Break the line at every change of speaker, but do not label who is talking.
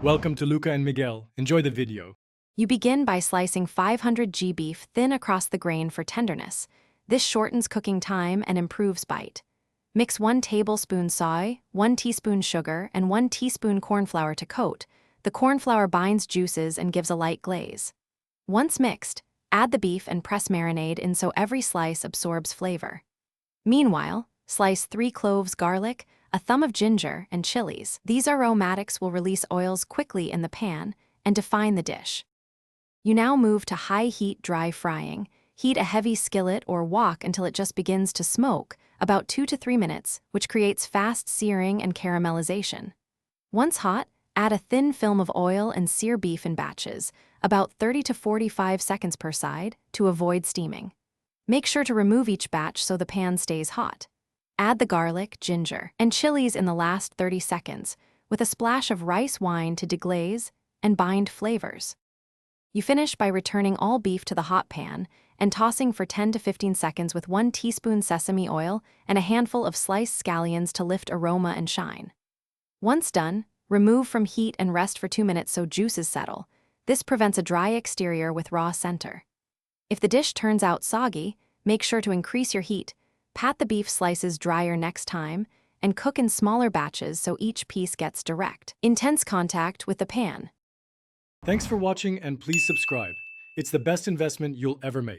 Welcome to Luca and Miguel. Enjoy the video.
You begin by slicing 500 g beef thin across the grain for tenderness. This shortens cooking time and improves bite. Mix 1 tablespoon soy, 1 teaspoon sugar, and 1 teaspoon corn flour to coat. The corn flour binds juices and gives a light glaze. Once mixed, add the beef and press marinade in so every slice absorbs flavor. Meanwhile, slice 3 cloves garlic, a thumb of ginger, and chilies. These aromatics will release oils quickly in the pan and define the dish. You now move to high-heat dry frying. Heat a heavy skillet or wok until it just begins to smoke, about 2 to 3 minutes, which creates fast searing and caramelization. Once hot, add a thin film of oil and sear beef in batches, about 30 to 45 seconds per side, to avoid steaming. Make sure to remove each batch so the pan stays hot. Add the garlic, ginger, and chilies in the last 30 seconds, with a splash of rice wine to deglaze and bind flavors. You finish by returning all beef to the hot pan and tossing for 10 to 15 seconds with 1 teaspoon sesame oil and a handful of sliced scallions to lift aroma and shine. Once done, remove from heat and rest for 2 minutes so juices settle. This prevents a dry exterior with raw center. If the dish turns out soggy, make sure to increase your heat, pat the beef slices drier next time, and cook in smaller batches so each piece gets direct, intense contact with the pan.
Thanks for watching and please subscribe. It's the best investment you'll ever make.